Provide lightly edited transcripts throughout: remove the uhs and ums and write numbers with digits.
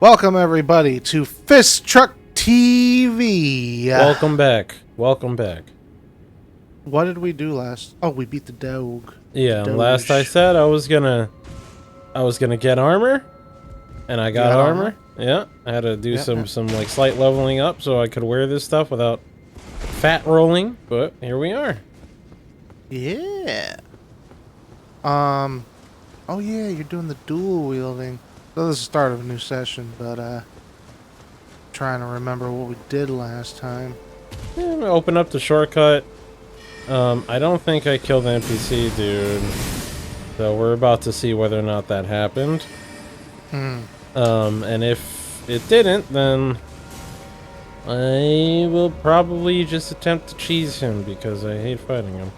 Welcome everybody to Fist Truck TV. Welcome back. Welcome back. What did we do last? Oh, we beat the dog. Yeah, last I said I was gonna get armor, and I got armor. Yeah, I had to do some like slight leveling up so I could wear this stuff without fat rolling. But here we are. Yeah. Oh yeah, you're doing the dual wielding. So this is the start of a new session, but trying to remember what we did last time. Yeah, we open up the shortcut. I don't think I killed the NPC dude, so we're about to see whether or not that happened. And if it didn't, then I will probably just attempt to cheese him because I hate fighting him.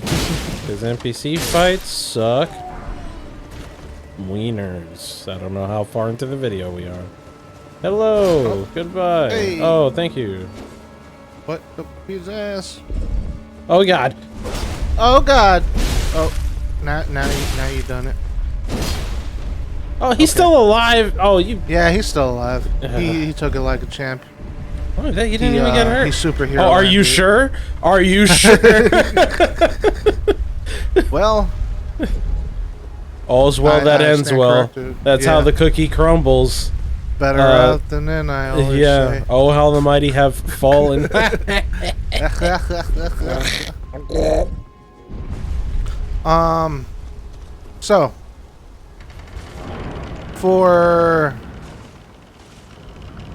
Because NPC fights suck. Wieners. I don't know how far into the video we are. Hello. Goodbye. Hey. Oh, thank you. What? His ass. Oh God. Oh God. Oh, now you done it. Oh, he's still alive. Oh, you. Yeah, he's still alive. He took it like a champ. Oh, you didn't even get hurt. He's superhero. Oh, are you sure? Are you sure? Well. All's well that ends well. That's how the cookie crumbles. Better out than in, I always say. Oh, how the mighty have fallen. So for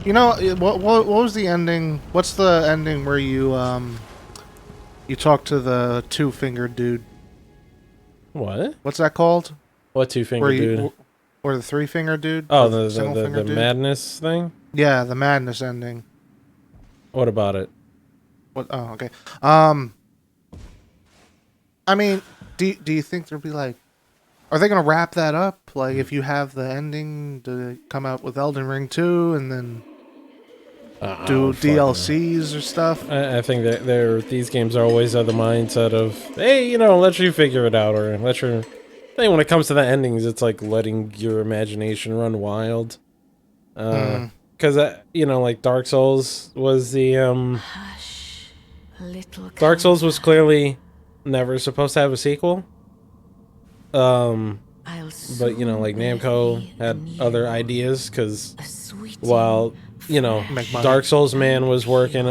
what was the ending? What's the ending where you talk to the two-fingered dude? What? What's that called? What two-fingered dude? Or the three-fingered dude? Oh, the madness thing? Yeah, the madness ending. What about it? What? Oh, okay. I mean, do you think there'll be like, are they gonna wrap that up? Like, if you have the ending to come out with Elden Ring 2 and then do DLCs or stuff? I think that these games are always of the mindset of, hey, let you figure it out, or let your. I think when it comes to the endings, it's like letting your imagination run wild. Because like Dark Souls was the Dark Souls was clearly never supposed to have a sequel. But like Namco had other ideas because while Dark Souls Man was working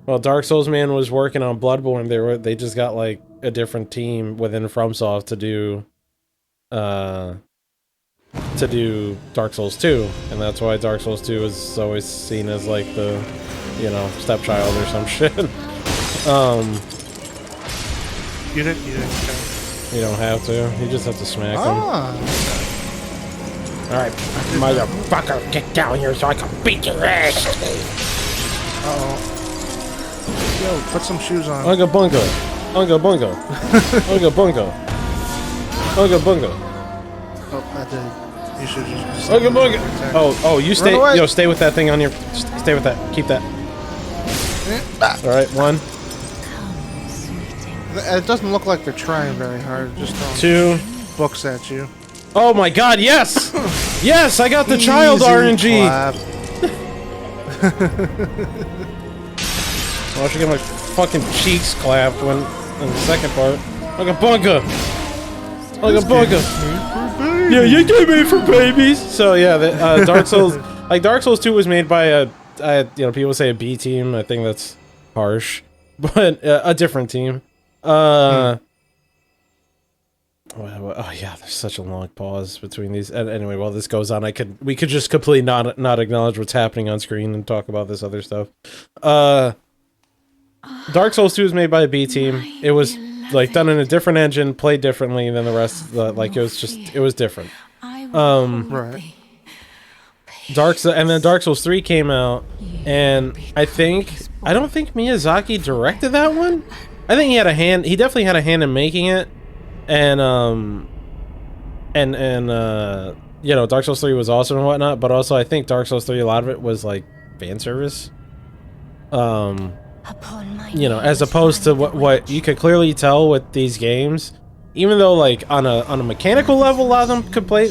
while Dark Souls Man was working on Bloodborne, they just got like a different team within FromSoft to do Dark Souls 2, and that's why Dark Souls 2 is always seen as like the stepchild or some shit. You didn't. You don't have to. You just have to smack them. Alright, motherfucker, get down here so I can beat your ass! Uh-oh. Yo, put some shoes on. Unga bunga. Unga bunga. Unga bunga. Unga bunga. Oh, I did. You should just... Unga bunga! Oh, you stay... Yo, stay with that thing on your... Stay with that. Keep that. Alright, 1. It doesn't look like they're trying very hard. Just throwing 2. books at you. Oh my God! Yes, yes! I got the child RNG. Well, I should get my fucking cheeks clapped in the second part. Like a bunga. Like a bunga. Yeah, you get made for babies. So yeah, Dark Souls, like Dark Souls 2 was made by people say a B team. I think that's harsh, but a different team. Oh yeah, there's such a long pause between these. And anyway, while this goes on, we could just completely not acknowledge what's happening on screen and talk about this other stuff. Dark Souls 2 was made by a B team. It was like done in a different engine, played differently than the rest. Like it was different. Right. And then Dark Souls 3 came out, and I don't think Miyazaki directed that one. I think he had a hand. He definitely had a hand in making it. And Dark Souls 3 was awesome and whatnot, but also I think Dark Souls 3, a lot of it was like fan service. As opposed to what you could clearly tell with these games even though like on a mechanical level, a lot of them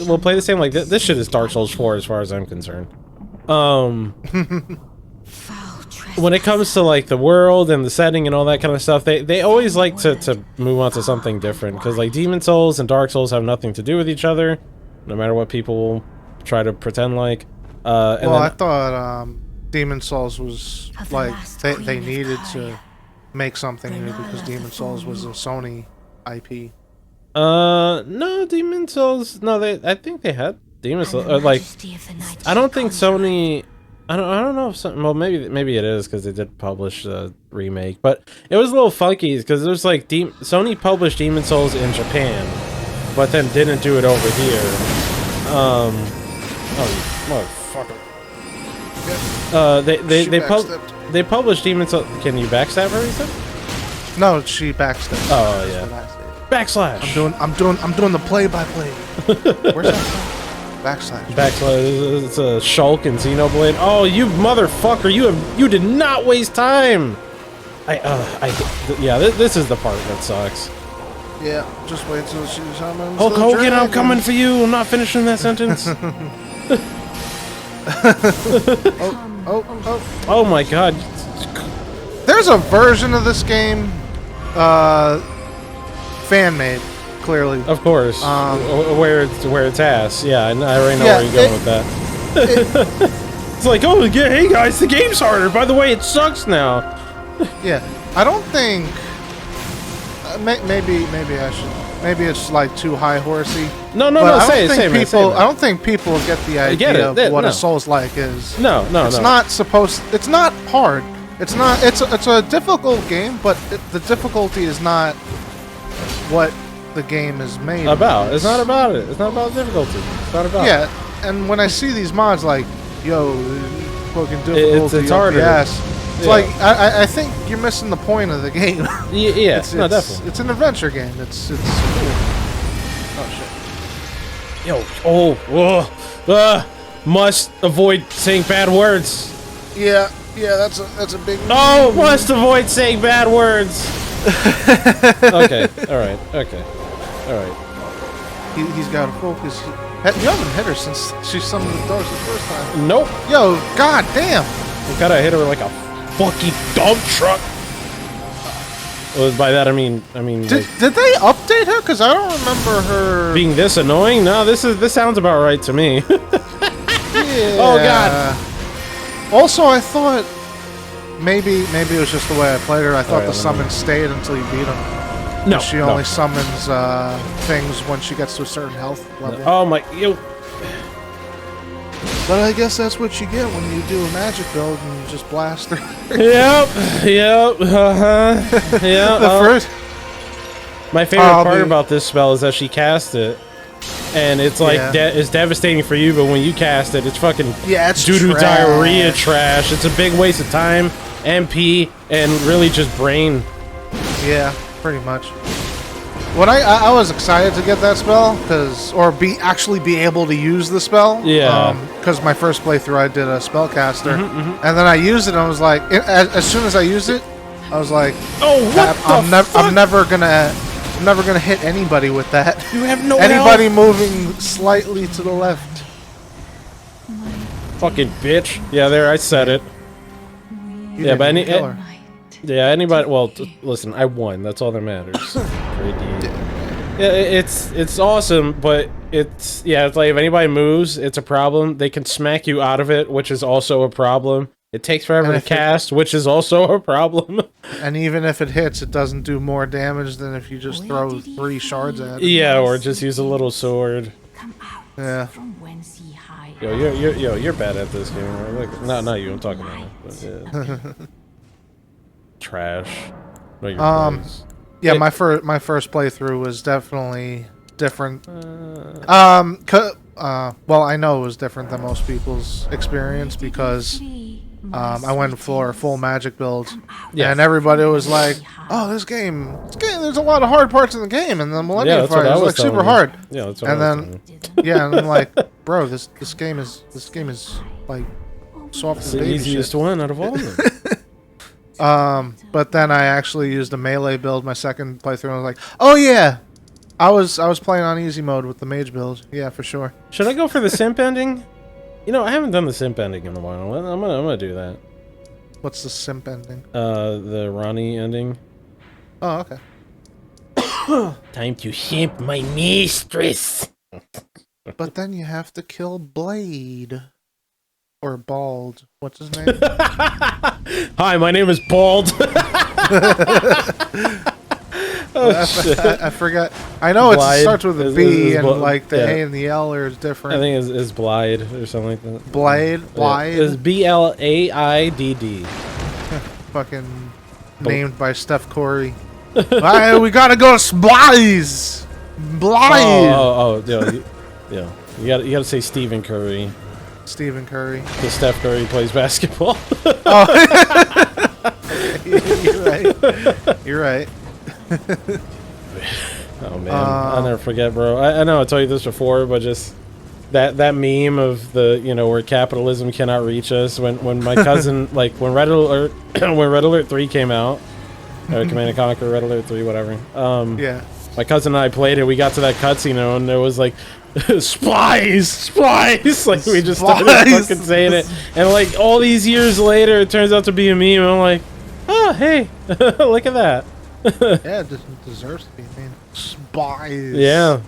will play the same. Like this shit is Dark Souls 4 as far as I'm concerned. When it comes to like the world and the setting and all that kind of stuff, they always like to move on to something different, because like Demon Souls and Dark Souls have nothing to do with each other, no matter what people try to pretend like. Well, I thought Demon Souls was like they needed to make something new because Demon Souls was a Sony IP. No, Demon Souls. No, I think they had Demon Souls. Like, I don't think Sony. I don't know if well, maybe it is because they did publish the remake, but it was a little funky because it was like Sony published Demon Souls in Japan, but then didn't do it over here. Oh, motherfucker. They published Demon Souls. Can you backstab her? You said? No, she backstabbed. Oh yeah. Backslash. I'm doing the play-by-play. Where's that? Backslash. Backslash. It's a Shulk and Xenoblade. Oh, you motherfucker! You did not waste time. Yeah. This is the part that sucks. Yeah. Just wait till she summons. Hulk Hogan, I'm coming for you. I'm not finishing that sentence. Oh my god. There's a version of this game, fan-made, clearly. Of course. Where it's ass. Yeah, I already know where you're going with that. It's like, oh, yeah, hey guys, the game's harder. By the way, it sucks now. Yeah, I don't think. Maybe I should. Maybe it's like too high horsey. No. Say it. I don't think people get the idea of what a Souls-like is. No. It's not supposed. It's not hard. It's not. It's a difficult game, but the difficulty is not what the game is made about. It's not about it. It's not about difficulty. It's not about. Yeah, and when I see these mods like, yo, fucking difficulty, it's harder. It's like I think you're missing the point of the game. Yeah, definitely. It's an adventure game. It's cool. Oh shit. Yo, must avoid saying bad words. Yeah, that's a big. Oh, must avoid saying bad words. Okay, all right. He's got to focus. You haven't hit her since she summoned the dogs the first time. Nope. Yo, god damn. You gotta hit her like a fucking dump truck. Well, by that I mean. Did they update her? Because I don't remember her being this annoying. No, this sounds about right to me. Yeah. Oh god. Also, I thought maybe it was just the way I played her. I thought the summon stayed until you beat him. No, she only summons things when she gets to a certain health level. Oh my, yo. But I guess that's what you get when you do a magic build and you just blast her. Yep, yeah. First. My favorite part about this spell is that she casts it, and it's like it's devastating for you, but when you cast it, it's fucking doo-doo diarrhea trash. It's a big waste of time, MP, and really just brain. Yeah, pretty much. When I was excited to get that spell, actually be able to use the spell. Yeah. Because my first playthrough I did a spellcaster, and then I used it. and I was like, as soon as I used it, I was like, oh, what the fuck? I'm never gonna hit anybody with that. You have no anybody health. Moving slightly to the left. Fucking bitch. Yeah, there, I said it. Yeah, but anybody. Well, listen, I won. That's all that matters. Yeah, it's awesome, but it's like if anybody moves, it's a problem. They can smack you out of it, which is also a problem. It takes forever to cast, which is also a problem. And even if it hits, it doesn't do more damage than if you just throw 3 shards at it. Yeah, or just use a little sword. Yeah. You're bad at this game. Right? Like, not you. I'm talking about it. But yeah. Trash. Yeah, my first playthrough was definitely different. Well, I know it was different than most people's experience because I went for a full magic build, and everybody was like, "Oh, this game, there's a lot of hard parts in the game, and the Millennium Fight is like super hard." Yeah, that's what and then, and I'm like, "Bro, this game is like soft as baby shit." It's the easiest one out of all of them. But then I actually used a melee build my second playthrough, and I was like, "Oh yeah, I was playing on easy mode with the mage build. Yeah, for sure. Should I go for the simp ending? You know, I haven't done the simp ending in a while. I'm gonna do that. What's the simp ending? The Ronnie ending. Oh, okay. Time to simp my mistress. But then you have to kill Blade. Or Bald. What's his name? Hi, my name is Bald. I forgot. I know it starts with a B and like the A and the L are different. I think it's Blade or something like that. Blade? It's BLAIDD. Fucking named by Steph Curry. Alright, we gotta go to Blaze! Blaze! Yeah. You gotta say Stephen Curry. Stephen Curry. Because Steph Curry plays basketball. Oh. You're right. You're right. Oh man, I'll never forget, bro. I know I told you this before, but just that meme of the, you know, where capitalism cannot reach us. When my cousin, like when Red Alert when Red Alert 3 came out, or Command & Conquer Red Alert 3, whatever. Yeah. My cousin and I played it. We got to that cutscene and it was like, Splice! Like we just started fucking saying it, and like all these years later, it turns out to be a meme. And I'm like, oh hey, look at that. Yeah, it deserves to be a meme. Spies. Yeah,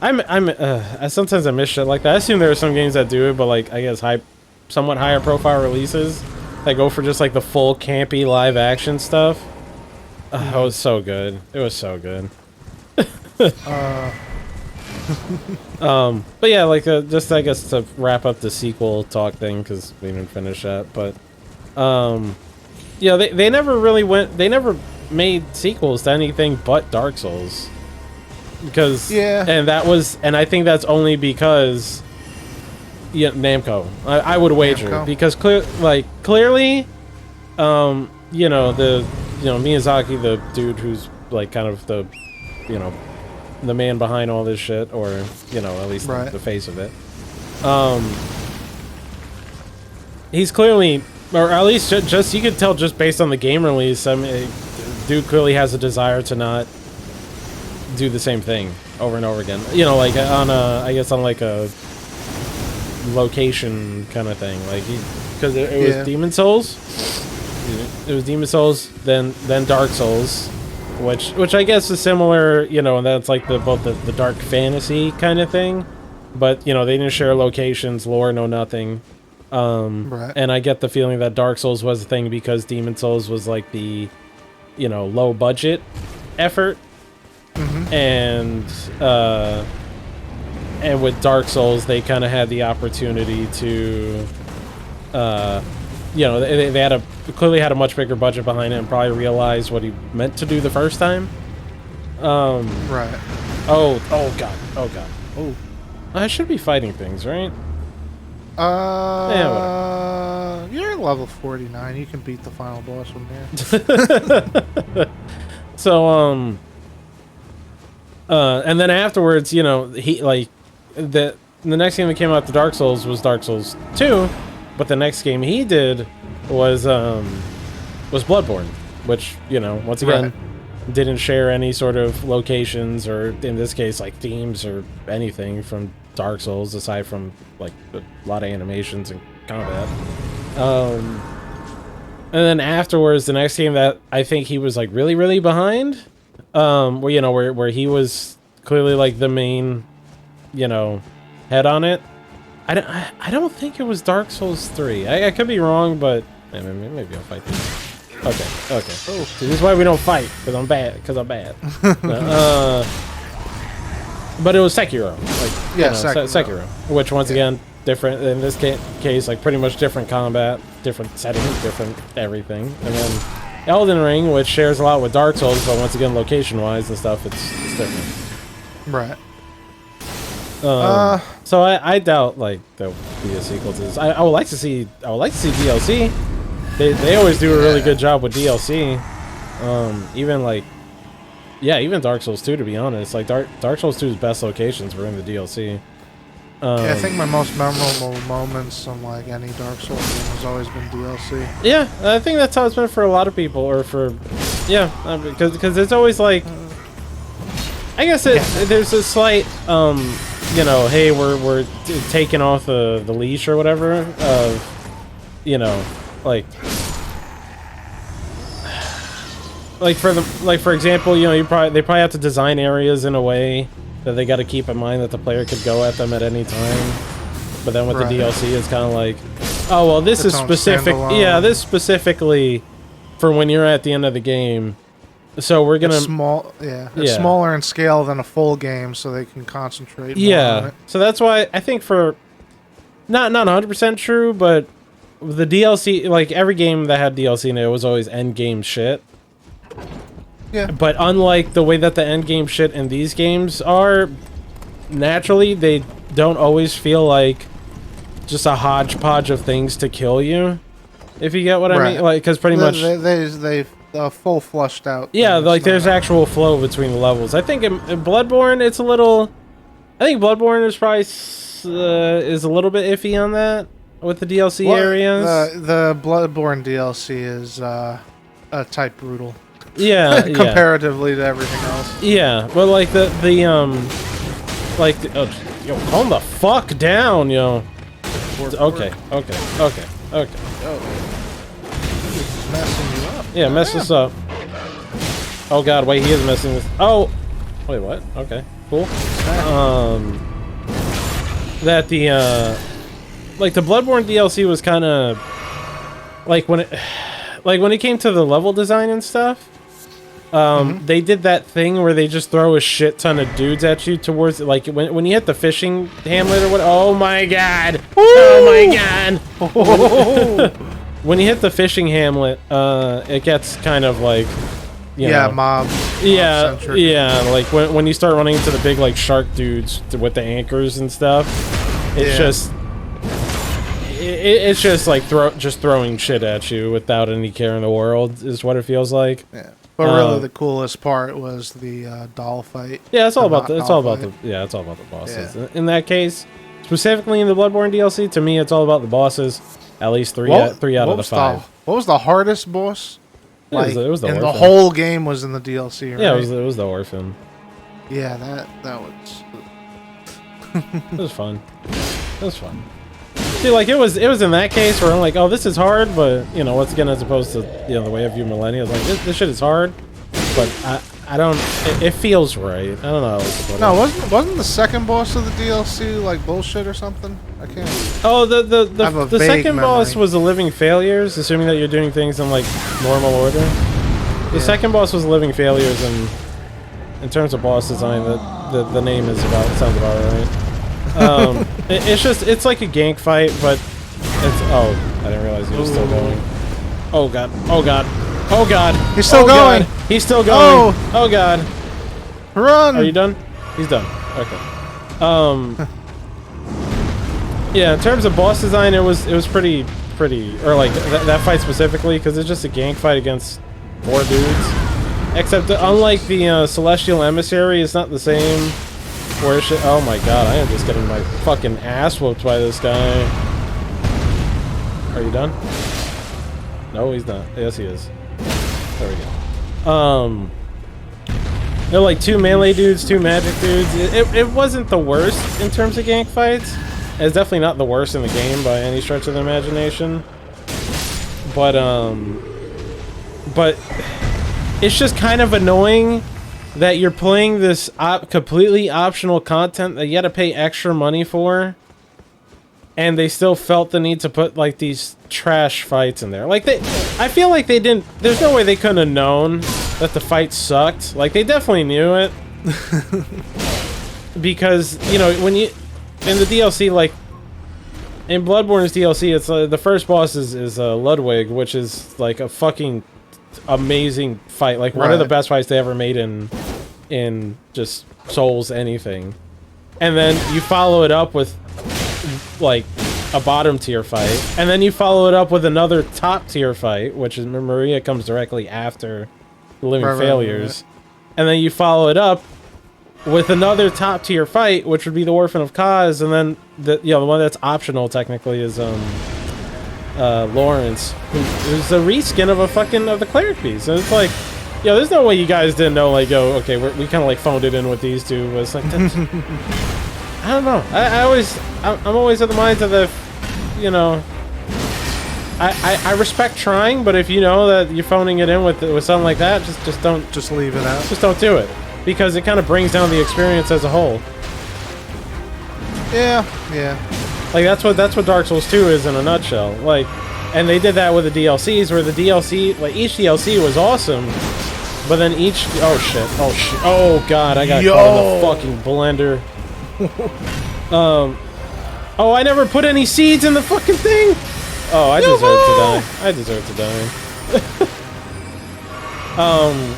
I sometimes I miss shit like that. I assume there are some games that do it, but like I guess somewhat higher profile releases that go for just like the full campy live action stuff. It was so good. It was so good. But yeah, like just I guess to wrap up the sequel talk thing, because we didn't finish that, but yeah, they never made sequels to anything but Dark Souls, because and I think that's only because Namco. I would wager because clearly you know, Miyazaki, the dude who's like kind of the the man behind all this shit, or at least the face of it, he's clearly, or at least just you could tell just based on the game release, I mean, dude clearly has a desire to not do the same thing over and over again, like on I guess on like a location kind of thing, like because it was Demon Souls. It was Demon Souls, then Dark Souls, which I guess is similar, and that's like both the dark fantasy kind of thing, but they didn't share locations, lore, no nothing. And I get the feeling that Dark Souls was a thing because Demon Souls was like the low budget effort, and with Dark Souls they kind of had the opportunity to they had clearly had a much bigger budget behind it and probably realized what he meant to do the first time. Right. Oh god. Oh, I should be fighting things, right? Yeah, you're level 49. You can beat the final boss from there. So and then afterwards, he like the next game that came out to Dark Souls was Dark Souls 2. But the next game he did was Bloodborne, which, once again, didn't share any sort of locations or, in this case, like themes or anything from Dark Souls, aside from like a lot of animations and combat. And then afterwards, the next game that I think he was like really, really behind, where he was clearly like the main, head on it. I don't think it was Dark Souls 3. I could be wrong, but maybe I'll fight this. Okay. Oh, see, this is why we don't fight, because I'm bad. But it was Sekiro. Sekiro. Which, once again, different. In this case, like pretty much different combat, different settings, different everything. And then Elden Ring, which shares a lot with Dark Souls, but once again, location-wise and stuff, it's different. Right. So I doubt like there'll be a sequel to this. I would like to see DLC. They always do a really good job with DLC. Even Dark Souls 2, to be honest. Like Dark Souls 2's best locations were in the DLC. I think my most memorable moments on like any Dark Souls game has always been DLC. Yeah, I think that's how it's been for a lot of people, or for because it's always like I guess there's a slight, you know, hey, we're taking off the leash or whatever of, you know, like for example, you know, they probably have to design areas in a way that they got to keep in mind that the player could go at them at any time. But then with the DLC, it's kind of like, oh well, this is specific. Yeah, this specifically for when you're at the end of the game. So we're gonna it's smaller in scale than a full game, so they can concentrate. More on it. So that's why I think for not 100% true, but the DLC, like every game that had DLC in it was always end game shit. Yeah. But unlike the way that the end game shit in these games are, naturally they don't always feel like just a hodgepodge of things to kill you. If you get what I mean, like because pretty much they full flushed out. Yeah, like there's actual flow between the levels. I think in Bloodborne it's a little. I think Bloodborne is probably is a little bit iffy on that with the DLC areas. The Bloodborne DLC is type brutal. Yeah, comparatively to everything else. Yeah, but like yo, calm the fuck down, yo. Okay. Oh, he's messing you up. Yeah, mess this up. Oh god, wait, he is messing with. Oh, wait, what? Okay, cool. That the like the Bloodborne DLC was kind of like when it came to the level design and stuff. They did that thing where they just throw a shit ton of dudes at you towards, like, when you hit the fishing hamlet or what. Oh my god! Woo! Oh my god! When you hit the fishing hamlet, it gets kind of like, you know, mob. Yeah, like when you start running into the big like shark dudes with the anchors and stuff, it's just. It's just like throwing shit at you without any care in the world is what it feels like. Yeah. But really, the coolest part was the doll fight. Yeah, it's all about the bosses. Yeah. In that case, specifically in the Bloodborne DLC, to me, it's all about the bosses. At least three out of the 5. What was the hardest boss? It was the Orphan. The whole game was in the DLC, right? Yeah, it was the Orphan. Yeah, that was. It was fun. It was fun. See, like it was in that case where I'm like, oh, this is hard, but you know, once again, as opposed to the way of you millennials, like this shit is hard, but I don't. It feels right. I don't know. No, wasn't the second boss of the DLC like bullshit or something? I can't. Oh, the second boss was the Living Failures, assuming that you're doing things in like normal order. The second boss was Living Failures, and in terms of boss design, the name sounds about right. It's like a gank fight, but it's I didn't realize he was still going. Oh god. He's still going. God. He's still going. Oh god. Run. Are you done? He's done. Okay. Yeah, in terms of boss design, it was pretty or like that fight specifically, because it's just a gank fight against 4 dudes. Except that unlike the Celestial Emissary, it's not the same. Where shit? Oh my god, I am just getting my fucking ass whooped by this guy. Are you done? No, he's not. Yes, he is. There we go. They're like 2 melee dudes, 2 magic dudes. It wasn't the worst in terms of gank fights. It's definitely not the worst in the game by any stretch of the imagination. But it's just kind of annoying that you're playing this completely optional content that you had to pay extra money for, and they still felt the need to put like these trash fights in there. Like I feel like they didn't. There's no way they couldn't have known that the fight sucked. Like they definitely knew it, because you know when you in the DLC, like in Bloodborne's DLC, it's the first boss is Ludwig, which is like a fucking amazing fight, like one of the best fights they ever made in just Souls anything. And then you follow it up with like a bottom tier fight, and then you follow it up with another top tier fight, which is Maria comes directly after the Living Failures. And then you follow it up with another top tier fight, which would be the Orphan of Kaz, and then the one that's optional technically is Lawrence, who's a reskin of the cleric piece. And it's like, Yo, there's no way you guys didn't know, like, yo, okay, we kind of, like, phoned it in with these two. But it's like, I don't know. I'm always of the mindset that, you know, I respect trying, but if you know that you're phoning it in with something like that, just don't... Just leave it out. Just don't do it. Because it kind of brings down the experience as a whole. Yeah, yeah. Like, that's what Dark Souls 2 is in a nutshell. Like, and they did that with the DLCs, where the DLC, like, each DLC was awesome, but then each... Oh, shit. Oh, shit. Oh, God, I got caught in the fucking blender. Oh, I never put any seeds in the fucking thing? Oh, I deserve to die. I deserve to die.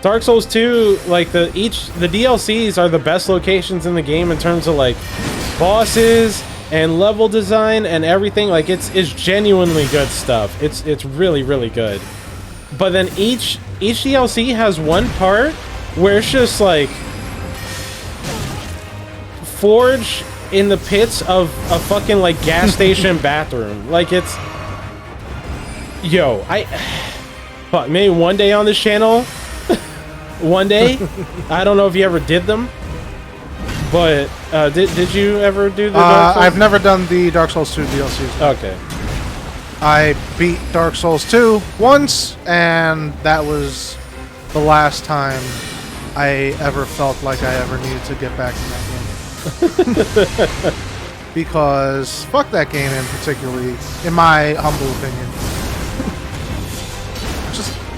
Dark Souls 2, like, the DLCs are the best locations in the game in terms of, like, bosses and level design and everything. Like, it's genuinely good stuff. It's really, really good. But then each DLC has one part where it's just, like, forge in the pits of a fucking, like, gas station bathroom. Like, it's... Yo, fuck, maybe one day on this channel... One day, I don't know if you ever did them, but did you ever do the Dark Souls? I've never done the Dark Souls 2 DLCs. Okay. I beat Dark Souls 2 once, and that was the last time I ever felt like I ever needed to get back in that game. Because fuck that game in particularly, in my humble opinion.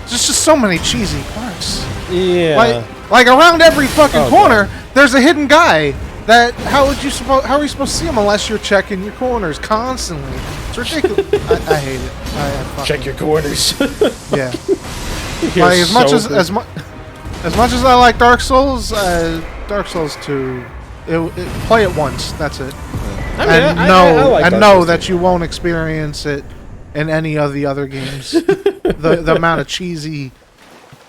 Just so many cheesy parts. Yeah. Like around every fucking corner, there's a hidden guy. That how are you supposed to see him unless you're checking your corners constantly? It's ridiculous. I hate it. I check your corners. Yeah. Like as much as I like Dark Souls 2, play it once. That's it. I mean, and I know that you won't experience it in any of the other games. the amount of cheesy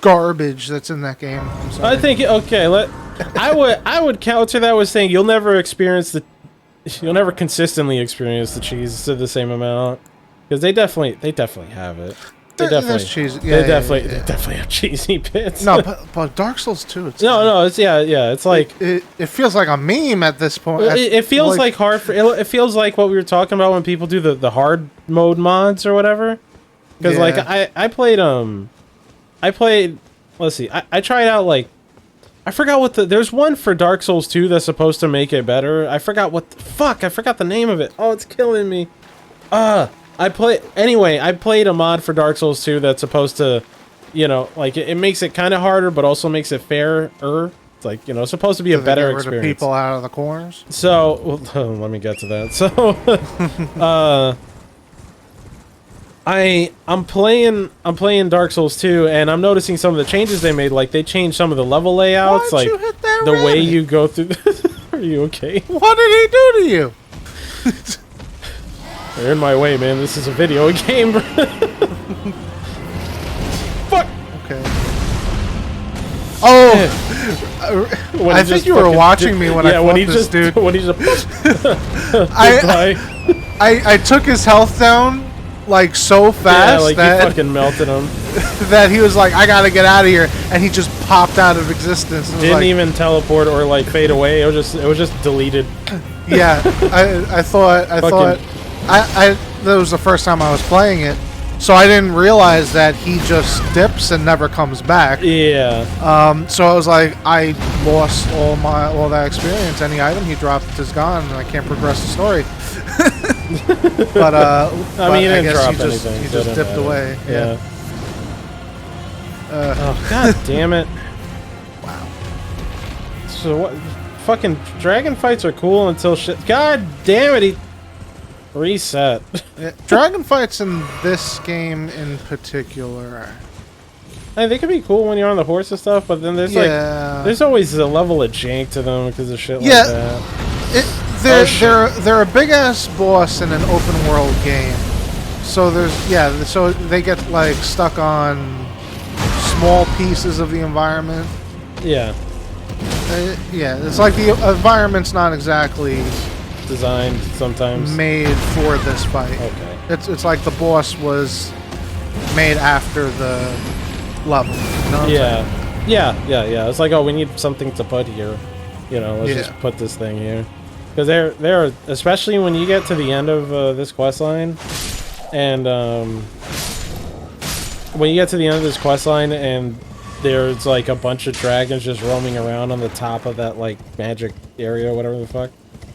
garbage that's in that game. I think I would counter that with saying you'll never consistently experience the cheese to the same amount, because they definitely have it. They definitely have cheesy bits. No, but Dark Souls 2. It's it's like it feels like a meme at this point. It feels like hard for it feels like what we were talking about when people do the hard mode mods or whatever. Because like I played let's see, I tried out, like, I forgot what there's one for Dark Souls 2 that's supposed to make it better. I forgot I forgot the name of it. Oh, it's killing me. I played a mod for Dark Souls 2 that's supposed to, you know, like, it makes it kind of harder, but also makes it fairer. It's like, you know, supposed to be a better experience. People out of the corners. So, let me get to that. So, I'm playing Dark Souls 2, and I'm noticing some of the changes they made. Like, they changed some of the level layouts, like the way you go through. Are you okay? What did he do to you? You're in my way, man. This is a video game. Fuck. Okay. Oh, I think you were watching me when I fought this dude. When he just I took his health down. Like, so fast, like that you fucking melted him. That he was like, I gotta get out of here, and he just popped out of existence. Didn't even teleport or like fade away. It was just deleted. Yeah, I thought that was the first time I was playing it, so I didn't realize that he just dips and never comes back. Yeah. So I was like, I lost all that experience. Any item he dropped is gone, and I can't progress the story. but I mean, he didn't drop anything. He just dipped away. Yeah. Oh, god damn it! Wow. So what? Fucking dragon fights are cool until shit. God damn it! He reset. Yeah, dragon fights in this game in particular. Hey, they could be cool when you're on the horse and stuff, but then there's there's always a level of jank to them because of shit like that. They're a big ass boss in an open world game, so so they get like stuck on small pieces of the environment. Yeah. It's like the environment's not exactly designed sometimes made for this fight. Okay. It's like the boss was made after the level. You know what I'm saying? Yeah. It's like, oh, we need something to put here. You know, let's just put this thing here. Because there, especially when you get to the end of this quest line, and when you get to the end of this quest line, and there's like a bunch of dragons just roaming around on the top of that like magic area, whatever the fuck.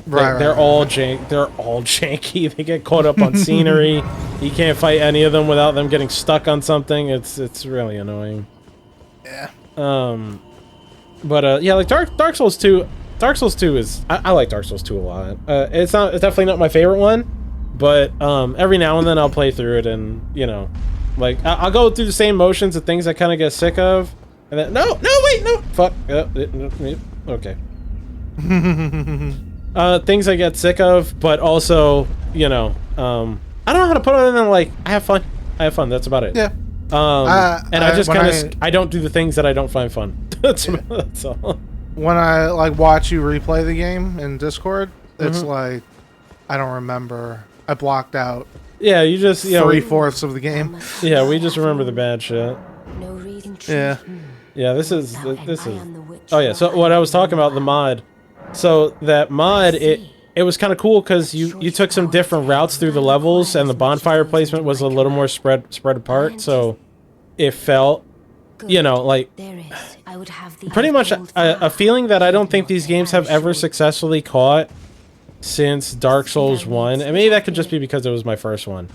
They're all janky. They get caught up on scenery. You can't fight any of them without them getting stuck on something. It's really annoying. Yeah. But yeah, like Dark Souls 2. Dark Souls 2 is I like Dark Souls 2 a lot. It's definitely not my favorite one, but every now and then I'll play through it, and you know, like I'll go through the same motions of things I kind of get sick of, and then no, fuck, okay. Things I get sick of, but also, you know, I don't know how to put it other than like I have fun. That's about it. Yeah. And I just kind of I don't do the things that I don't find fun. That's all. When I like watch you replay the game in Discord, it's like I don't remember. I blocked out. Yeah, you just 3/4 of the game. Yeah, we just remember the bad shit. Yeah. Yeah, this is. Oh yeah. So what I was talking about, the mod. So that mod, it was kind of cool because you took some different routes through the levels, and the bonfire placement was a little more spread apart. So it felt, you know, like pretty much a feeling that I don't think these games have ever successfully caught since Dark Souls 1, and maybe that could just be because it was my first one,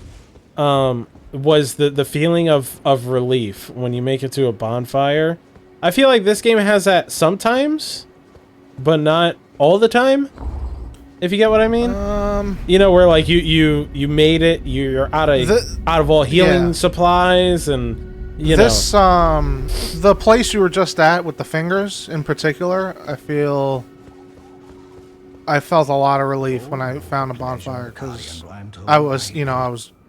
was the feeling of relief when you make it to a bonfire. I feel like this game has that sometimes, but not all the time, if you get what I mean. You know, where like you made it, you're out of all healing supplies, and you know. The place you were just at with the fingers in particular, I felt a lot of relief when I found a bonfire, because I was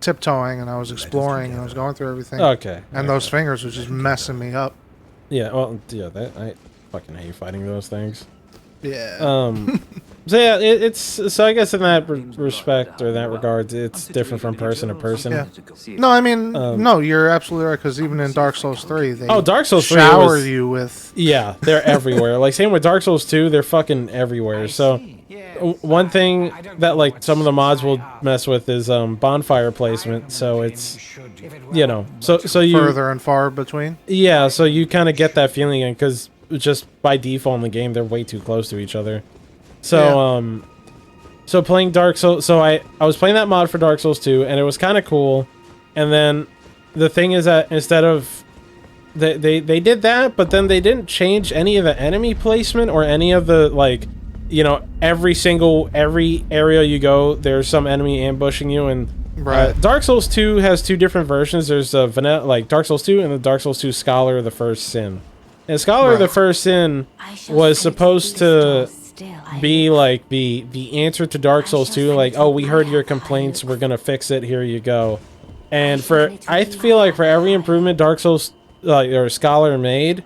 tiptoeing and I was exploring and I was going through everything. Okay. And those fingers were just messing me up. Yeah, well, yeah, I fucking hate fighting those things. Yeah. So yeah, so I guess in that respect, or that regard, it's different from person to person. Yeah. No, I mean, no, you're absolutely right, because even in Dark Souls 3, they Dark Souls 3 shower you with... Yeah, they're everywhere. Like, same with Dark Souls 2, they're fucking everywhere. So, one thing that, like, some of the mods will mess with is bonfire placement. So it's, you know, so you... Further and far between? Yeah, so you kind of get that feeling, because just by default in the game, they're way too close to each other. So, so playing Dark Souls, so I was playing that mod for Dark Souls 2, and it was kind of cool. And then the thing is that instead of they did that, but then they didn't change any of the enemy placement or any of the, like, you know, every area you go, there's some enemy ambushing you. And Dark Souls 2 has two different versions. There's vanilla, like Dark Souls 2, and the Dark Souls 2 Scholar of the First Sin. And Scholar of the First Sin was supposed to be like the answer to Dark Souls 2, like, oh, we heard your complaints, we're gonna fix it, here you go. And I feel like for every improvement Dark Souls or Scholar made,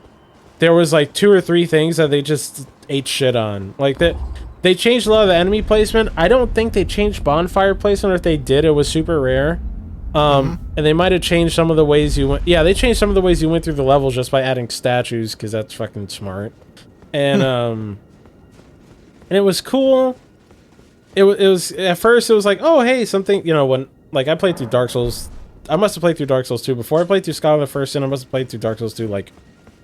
there was like 2 or 3 things that they just ate shit on. Like that, they changed a lot of the enemy placement. I don't think they changed bonfire placement, or if they did, it was super rare. And they might have changed some of the ways you went. Yeah, they changed some of the ways you went through the levels just by adding statues, because that's fucking smart. And and it was cool. It was at first it was like, oh hey, something, you know, when like I played through Dark Souls, I must have played through Dark Souls 2 before I played through Scholar of the First Sin. I must have played through Dark Souls 2 like,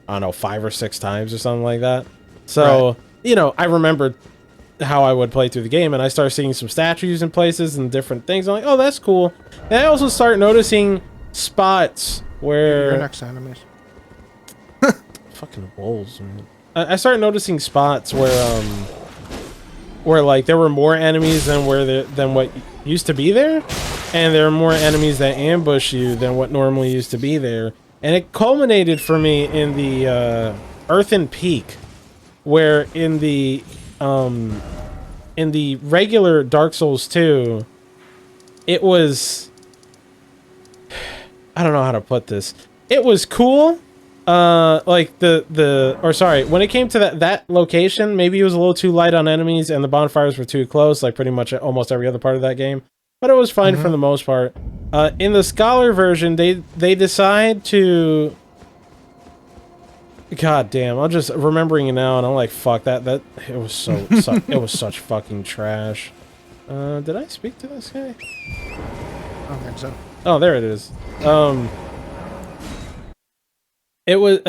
I don't know, 5 or 6 times or something like that. So you know, I remembered how I would play through the game, and I started seeing some statues in places and different things. I'm like, oh, that's cool. And I also start noticing spots where your next enemies. Fucking wolves, man. I started noticing spots where like there were more enemies than what used to be there, and there are more enemies that ambush you than what normally used to be there. And it culminated for me in the Earthen Peak, where in the regular Dark Souls 2, it was, I don't know how to put this. It was cool. Like when it came to that location, maybe it was a little too light on enemies and the bonfires were too close, like pretty much almost every other part of that game. But it was fine for the most part. In the Scholar version, they decide to God damn, I'm just remembering it now, and I'm like, fuck that. It was it was such fucking trash. Did I speak to this guy? I don't think so. Oh, there it is. It was.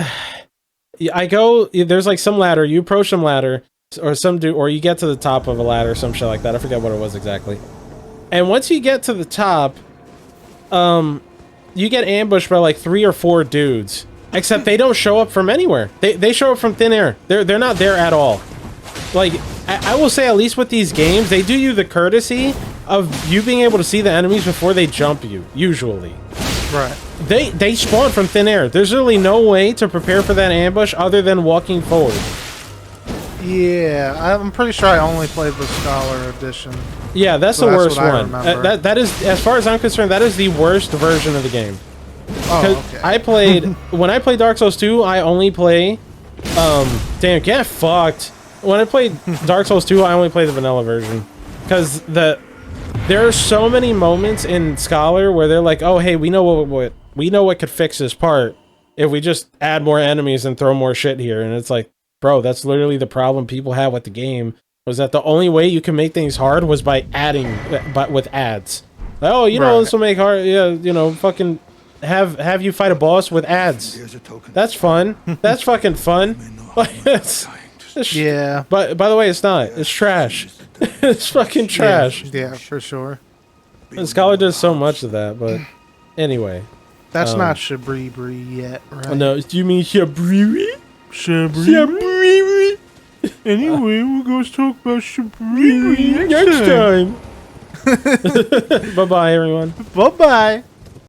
I go. There's like some ladder. You approach some ladder, or some dude, or you get to the top of a ladder, or some shit like that. I forget what it was exactly. And once you get to the top, you get ambushed by like 3 or 4 dudes. Except they don't show up from anywhere. They show up from thin air. They're not there at all. Like, I will say, at least with these games, they do you the courtesy of you being able to see the enemies before they jump you, usually. Right. They spawn from thin air. There's really no way to prepare for that ambush other than walking forward. Yeah, I'm pretty sure I only played the Scholar Edition. Yeah, that's the worst one. That is, as far as I'm concerned, that is the worst version of the game. Oh, okay. I played when I played Dark Souls 2, I only play damn, get fucked. When I played Dark Souls 2, I only play the vanilla version. Cuz there are so many moments in Scholar where they're like, "Oh, hey, we know what could fix this part if we just add more enemies and throw more shit here." And it's like, "Bro, that's literally the problem people had with the game, was that the only way you can make things hard was by adding with ads." Like, "Oh, you know, this will make hard, yeah, you know, fucking have you fight a boss with ads. That's fun. That's fucking fun." Yeah. But by the way, it's not. It's trash. It's fucking trash. Yeah, for sure. And Scholar does so much of that, but anyway. That's not Shabribri yet, right? No, do you mean Shabriri? Shabribri. Anyway, we're going to talk about Shabribri next time. Bye-bye, everyone. Bye-bye.